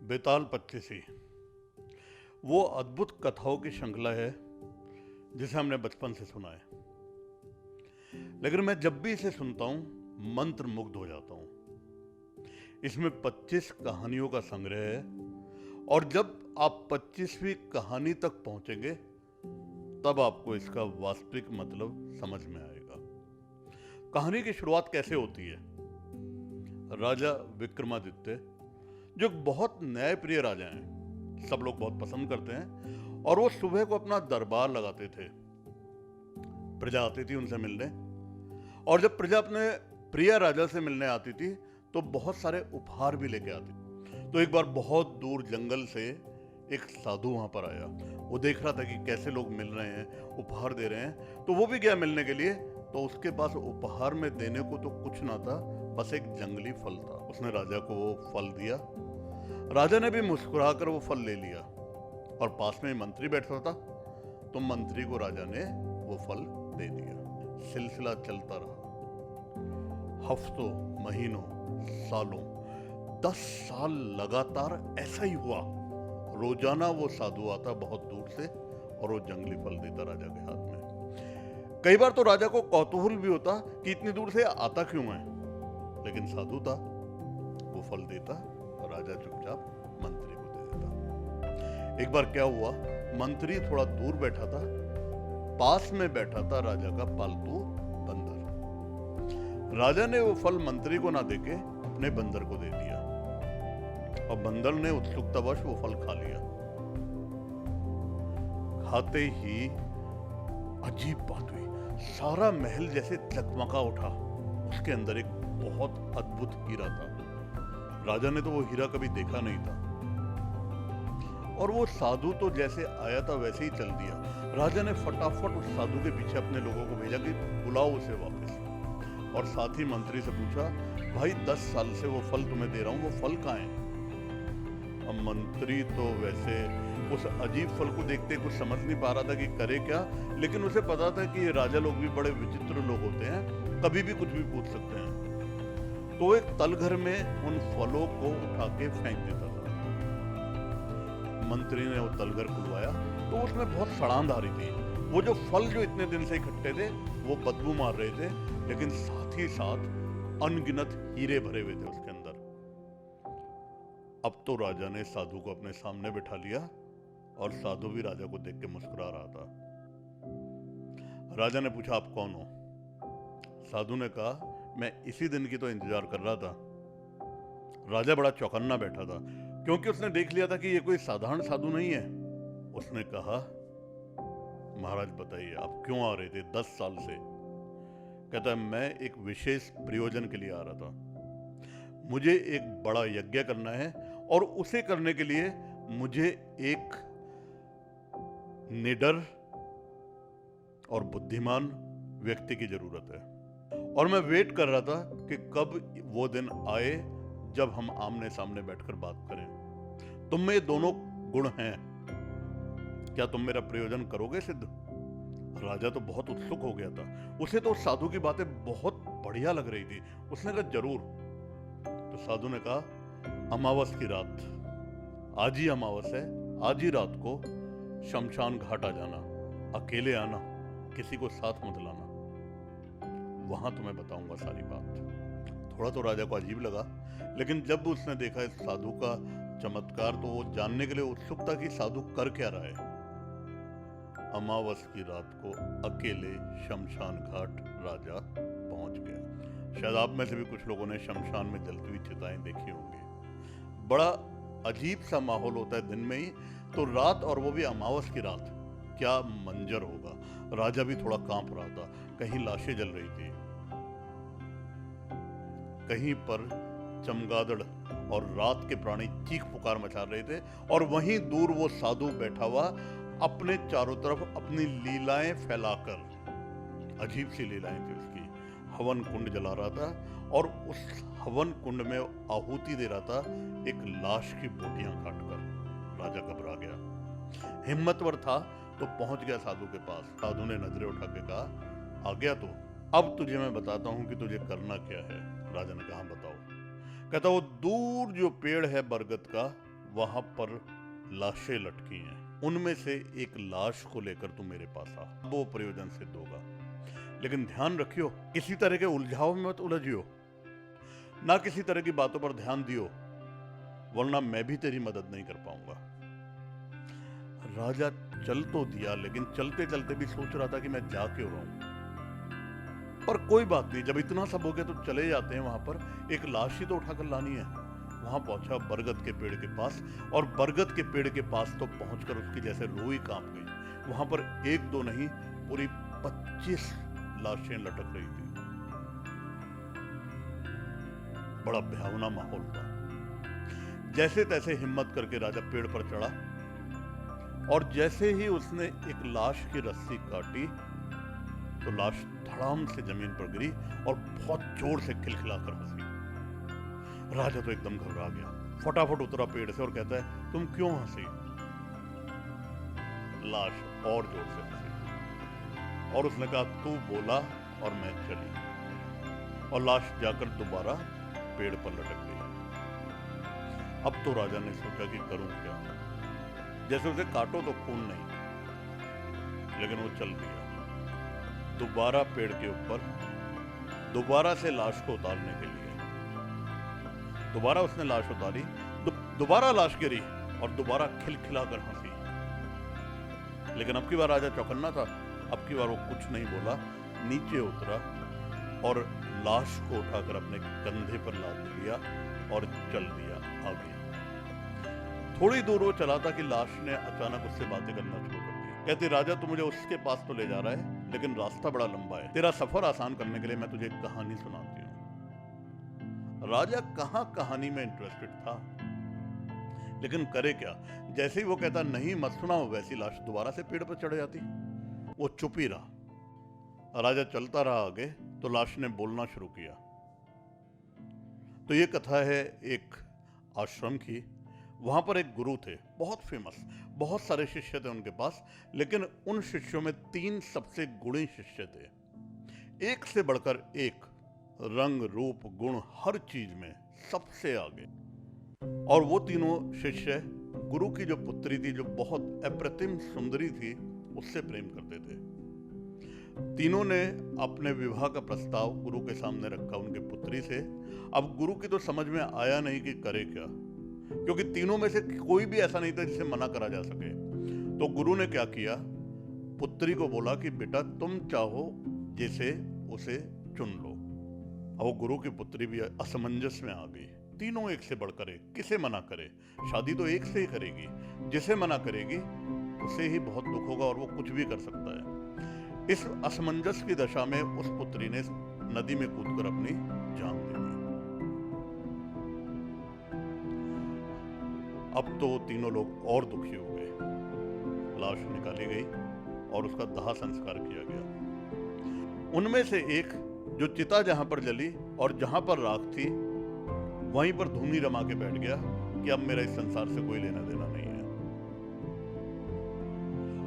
बेताल पच्चीसी वो अद्भुत कथाओं की श्रृंखला है जिसे हमने बचपन से सुना है, लेकिन मैं जब भी इसे सुनता हूं मंत्र मुग्ध हो जाता हूं। इसमें 25 कहानियों का संग्रह है और जब आप 25वीं कहानी तक पहुंचेंगे तब आपको इसका वास्तविक मतलब समझ में आएगा। कहानी की शुरुआत कैसे होती है? राजा विक्रमादित्य जो एक बहुत न्यायप्रिय राजा हैं, सब लोग बहुत पसंद करते हैं, और वो सुबह को अपना दरबार लगाते थे। प्रजा आती थी उनसे मिलने, और जब प्रजा अपने प्रिय राजा से मिलने आती थी तो बहुत सारे उपहार भी लेके आती। तो एक बार बहुत दूर जंगल से एक साधु वहां पर आया। वो देख रहा था कि कैसे लोग मिल रहे हैं, उपहार दे रहे हैं, तो वो भी गया मिलने के लिए। तो उसके पास उपहार में देने को तो कुछ ना था, बस एक जंगली फल था। उसने राजा को वो फल दिया। राजा ने भी मुस्कुराकर वो फल ले लिया, और पास में मंत्री बैठा था, तो मंत्री को राजा ने वो फल दे दिया। सिलसिला चलता रहा, हफ्तों, महीनों, सालों, 10 साल लगातार ऐसा ही हुआ। रोजाना वो साधु आता बहुत दूर से और वो जंगली फल देता राजा के हाथ में। कई बार तो राजा को कौतूहल भी होता कि इतनी दूर से आता क्यों है, लेकिन साधु था, वो फल देता, राजा चुपचाप मंत्री को दे देता। एक बार क्या हुआ, मंत्री थोड़ा दूर बैठा था, पास में बैठा था राजा का पालतू बंदर। राजा ने वो फल मंत्री को ना देके अपने बंदर को दे दिया, और बंदर ने उत्सुकतावश वो फल खा लिया। खाते ही अजीब बात हुई, सारा महल जैसे चकमका उठा। उसके अंदर एक बहुत अद्भुत हीरा था। राजा ने तो वो हीरा कभी देखा नहीं था, और वो साधु तो जैसे आया था वैसे ही चल दिया। राजा ने फटाफट उस साधु के पीछे अपने लोगों को भेजा कि बुलाओ उसे वापस, और साथ ही मंत्री से पूछा, भाई 10 साल से वो फल तुम्हें दे रहा हूं, वो फल कहाँ है? अब मंत्री तो वैसे उस अजीब फल को देखते कुछ समझ नहीं पा रहा था कि करे क्या, लेकिन उसे पता था कि ये राजा लोग भी बड़े विचित्र लोग होते हैं, कभी भी कुछ भी पूछ सकते हैं। तो एक तलघर में उन फलों को उठा के फेंक देता था। मंत्री ने वो तलघर खुलवाया तो उसमें बहुत सड़ांध आ रही थी। वो जो फल जो इतने दिन से इकट्ठे थे वो बदबू मार रहे थे, लेकिन साथ ही साथ अनगिनत हीरे भरे हुए थे उसके अंदर। अब तो राजा ने साधु को अपने सामने बिठा लिया, और साधु भी राजा को देख के मुस्कुरा रहा था। राजा ने पूछा, आप कौन हो? साधु ने कहा, मैं इसी दिन की तो इंतजार कर रहा था। राजा बड़ा चौकन्ना बैठा था, क्योंकि उसने देख लिया था कि ये कोई साधारण साधु नहीं है। उसने कहा, महाराज बताइए आप क्यों आ रहे थे 10 साल से? कहता है, मैं एक विशेष प्रयोजन के लिए आ रहा था। मुझे एक बड़ा यज्ञ करना है, और उसे करने के लिए मुझे एक निडर और बुद्धिमान व्यक्ति की जरूरत है, और मैं वेट कर रहा था कि कब वो दिन आए जब हम आमने सामने बैठकर बात करें। तुम में ये दोनों गुण हैं, क्या तुम मेरा प्रयोजन करोगे सिद्ध? राजा तो बहुत उत्सुक हो गया था, उसे तो साधु की बातें बहुत बढ़िया लग रही थी। उसने कहा, जरूर। तो साधु ने कहा, अमावस की रात, आज ही अमावस है, आज ही रात को शमशान घाट आ जाना, अकेले आना, किसी को साथ मत लाना, वहां तुम्हें बताऊंगा सारी बात। थोड़ा तो राजा को अजीब लगा, लेकिन जब उसने देखा इस साधु का चमत्कार तो वो जानने के लिए उत्सुक था कि साधु कर क्या रहा है। अमावस की रात को अकेले शमशान घाट राजा पहुंच गया। शायद आप में से भी कुछ लोगों ने शमशान में जलती हुई चिताएं देखी होंगी। बड़ा अजीब सा माहौल होता है दिन में ही, तो रात, और वो भी अमावस की रात, क्या मंजर होगा। राजा भी थोड़ा कांप रहा था। कहीं लाशें जल रही थी, कहीं पर चमगादड़ और रात के प्राणी चीख पुकार मचा रहे थे, और वहीं दूर वो साधु बैठा हुआ अपने चारों तरफ अपनी लीलाएं फैलाकर, अजीब सी लीलाएं थी उसकी, हवन कुंड जला रहा था, और उस हवन कुंड में आहुति दे रहा था एक लाश की बोटियां काटकर। राजा घबरा गया, हिम्मतवर था तो पहुंच गया साधु के पास। साधु ने नजरें उठा के कहा, आ गया तो अब तुझे मैं बताता हूं कि तुझे करना क्या है। राजा ने कहा, बताओ। कहता, वो दूर जो पेड़ है बरगद का, वहां पर लाशें लटकी हैं, उनमें से एक लाश को लेकर तू मेरे पास आ, वो प्रयोजन सिद्ध होगा। लेकिन ध्यान रखियो, किसी तरह के उलझाव में मत उलझियो, ना किसी तरह की बातों पर ध्यान दियो, वरना मैं भी तेरी मदद नहीं कर पाऊंगा। राजा चल तो दिया, लेकिन चलते चलते भी सोच रहा था कि मैं जा क्यों रहा हूं। पर कोई बात नहीं, जब इतना सब हो गया तो चले जाते हैं। वहां पर एक लाश ही तो उठाकर लानी है। वहां पहुंचा बरगद के पेड़ के पास, और बरगद के पेड़ के पास तो पहुंचकर उसकी जैसे रूई कांप गई। वहां पर एक दो नहीं, पूरी 25 लाशें लटक रही थी। बड़ा भयावना माहौल था। जैसे तैसे हिम्मत करके राजा पेड़ पर चढ़ा, और जैसे ही उसने एक लाश की रस्सी काटी तो लाश धड़ाम से जमीन पर गिरी और बहुत जोर से खिलखिलाकर हंसी। राजा तो एकदम घबरा गया, फटाफट उतरा पेड़ से और कहता है, तुम क्यों हंसी? लाश और जोर से हंसी और उसने कहा, तू बोला और मैं चली। और लाश जाकर दोबारा पेड़ पर लटक गई। अब तो राजा ने सोचा कि करूं क्या। जैसे उसे काटो तो खून नहीं, लेकिन वो चल दिया दोबारा पेड़ के ऊपर, दोबारा से लाश को उतारने के लिए। दोबारा उसने लाश उतारी, दोबारा लाश गिरी और दोबारा खिलखिलाकर हंसी। लेकिन अब की बार राजा चौकन्ना था। अब की बार वो कुछ नहीं बोला, नीचे उतरा और लाश को उठाकर अपने कंधे पर लाद लिया और चल दिया आगे। थोड़ी दूर वो चला था कि लाश ने अचानक उससे बातें करना शुरू कर दी। कहती, राजा तू मुझे उसके पास तो ले जा रहा है, लेकिन रास्ता बड़ा लंबा है। तेरा सफर आसान करने के लिए मैं तुझे एक कहानी सुनाती हूँ। राजा कहां कहानी में इंटरेस्टेड था, लेकिन करे क्या। जैसे ही वो कहता नहीं मत सुनाओ, वैसी लाश दोबारा से पेड़ पर चढ़ जाती। वो चुप ही रहा। राजा चलता रहा आगे तो लाश ने बोलना शुरू किया। तो ये कथा है एक आश्रम की। वहां पर एक गुरु थे, बहुत फेमस, बहुत सारे शिष्य थे उनके पास, लेकिन उन शिष्यों में 3 सबसे गुणी शिष्य थे। एक से बढ़कर एक, रंग रूप गुण हर चीज में सबसे आगे। और वो तीनों शिष्य गुरु की जो पुत्री थी, जो बहुत अप्रतिम सुंदरी थी, उससे प्रेम करते थे। तीनों ने अपने विवाह का प्रस्ताव गुरु के सामने रखा उनके पुत्री से। अब गुरु की तो समझ में आया नहीं कि करे क्या, क्योंकि तीनों में से कोई भी ऐसा नहीं था जिसे मना करा जा सके। तो गुरु ने क्या किया, पुत्री को बोला कि बेटा तुम चाहो जिसे उसे चुन लो। अब वो गुरु की पुत्री भी असमंजस में आ गई। तीनों एक से बढ़कर एक, किसे मना करे? शादी तो एक से ही करेगी, जिसे मना करेगी उसे ही बहुत दुख होगा और वो कुछ भी कर सकता है। इस असमंजस की दशा में उस पुत्री ने नदी में कूदकर अपनी जान दे दी। अब तो तीनों लोग और दुखी हो गए। लाश निकाली गई और उसका दाह संस्कार किया गया। उनमें से एक, जो चिता जहां पर जली और जहां पर राख थी, वहीं पर धूनी रमा के बैठ गया कि अब मेरा इस संसार से कोई लेना देना नहीं है।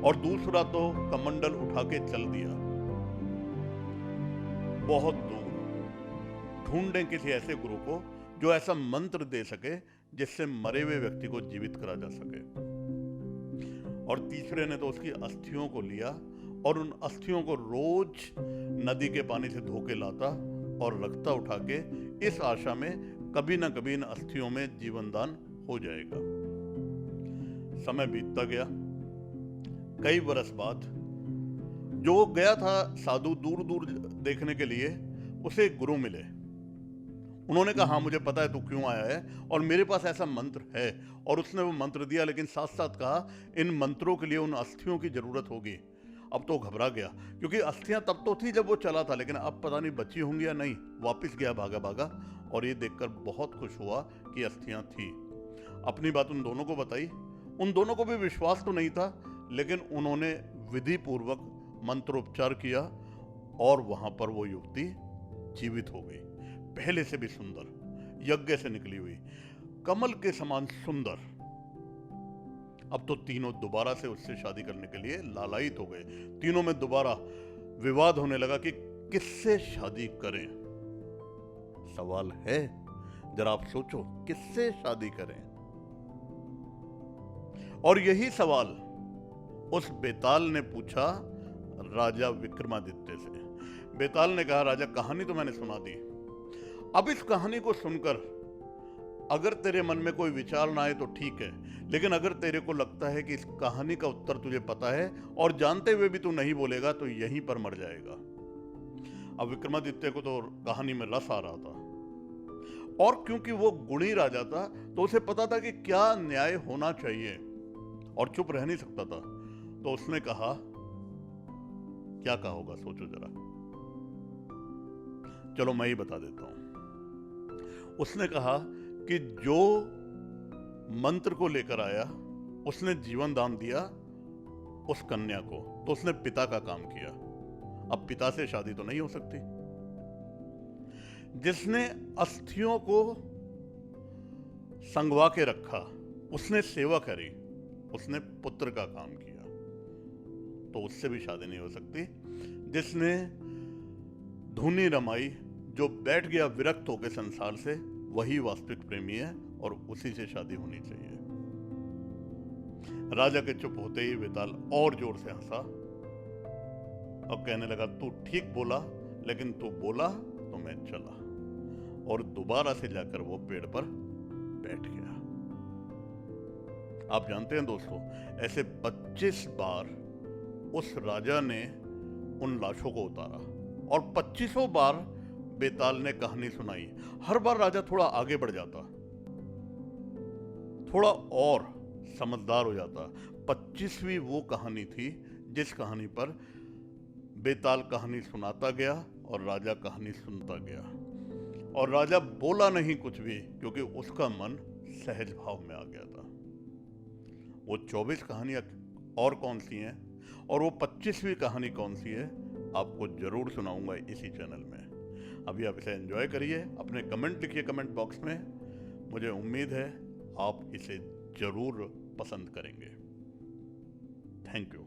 और दूसरा तो कमंडल उठा के चल दिया बहुत दूर, ढूंढें किसी ऐसे गुरु को जो ऐसा मंत्र दे सके जिससे मरे हुए व्यक्ति को जीवित करा जा सके। और तीसरे ने तो उसकी अस्थियों को लिया और उन अस्थियों को रोज नदी के पानी से धो के लाता और रखता उठा के, इस आशा में कभी ना कभी इन अस्थियों में जीवन दान हो जाएगा। समय बीतता गया। कई बरस बाद जो गया था साधु दूर दूर देखने के लिए, उसे एक गुरु मिले। उन्होंने कहा, हाँ मुझे पता है तू क्यों आया है और मेरे पास ऐसा मंत्र है। और उसने वो मंत्र दिया, लेकिन साथ साथ कहा इन मंत्रों के लिए उन अस्थियों की जरूरत होगी। अब तो घबरा गया, क्योंकि अस्थियां तब तो थी जब वो चला था, लेकिन अब पता नहीं बची होंगी या नहीं। वापिस गया भागा भागा और ये देखकर बहुत खुश हुआ कि अस्थियां थी। अपनी बात उन दोनों को बताई। उन दोनों को भी विश्वास तो नहीं था, लेकिन उन्होंने विधि पूर्वक मंत्रोपचार किया और वहां पर वो युवती जीवित हो गई। पहले से भी सुंदर, यज्ञ से निकली हुई, कमल के समान सुंदर। अब तो तीनों दोबारा से उससे शादी करने के लिए लालायित हो गए। तीनों में दोबारा विवाद होने लगा कि किससे शादी करें। सवाल है, जरा आप सोचो, किससे शादी करें? और यही सवाल उस बेताल ने पूछा राजा विक्रमादित्य से। बेताल ने कहा, राजा कहानी तो मैंने सुना दी, अब इस कहानी को सुनकर अगर तेरे मन में कोई विचार ना आए तो ठीक है, लेकिन अगर तेरे को लगता है कि इस कहानी का उत्तर तुझे पता है और जानते हुए भी तू नहीं बोलेगा तो यहीं पर मर जाएगा। अब विक्रमादित्य को तो कहानी में रस आ रहा था, और क्योंकि वो गुणी राजा था तो उसे पता था कि क्या न्याय होना चाहिए और चुप रह नहीं सकता था। तो उसने कहा, क्या कहा होगा सोचो जरा, चलो मैं ही बता देता हूं। उसने कहा कि जो मंत्र को लेकर आया उसने जीवन दान दिया उस कन्या को, तो उसने पिता का काम किया। अब पिता से शादी तो नहीं हो सकती। जिसने अस्थियों को संगवा के रखा उसने सेवा करी, उसने पुत्र का काम किया, तो उससे भी शादी नहीं हो सकती। जिसने धुनी रमाई, जो बैठ गया विरक्त होकर संसार से, वही वास्तविक प्रेमी है और उसी से शादी होनी चाहिए। राजा के चुप होते ही बेताल और जोर से हंसा और कहने लगा, तू ठीक बोला, लेकिन तू बोला तो मैं चला। और दोबारा से जाकर वो पेड़ पर बैठ गया। आप जानते हैं दोस्तों, ऐसे 25 बार उस राजा ने उन लाशों को उतारा और 25 बार बेताल ने कहानी सुनाई। हर बार राजा थोड़ा आगे बढ़ जाता, थोड़ा और समझदार हो जाता। 25वीं वो कहानी थी जिस कहानी पर बेताल कहानी सुनाता गया और राजा कहानी सुनता गया, और राजा बोला नहीं कुछ भी क्योंकि उसका मन सहज भाव में आ गया था। वो 24 कहानियां और कौन सी हैं और वो 25वीं कहानी कौन सी है, आपको जरूर सुनाऊंगा इसी चैनल में। अभी आप इसे एंजॉय करिए, अपने कमेंट लिखिए कमेंट बॉक्स में। मुझे उम्मीद है आप इसे जरूर पसंद करेंगे। Thank you.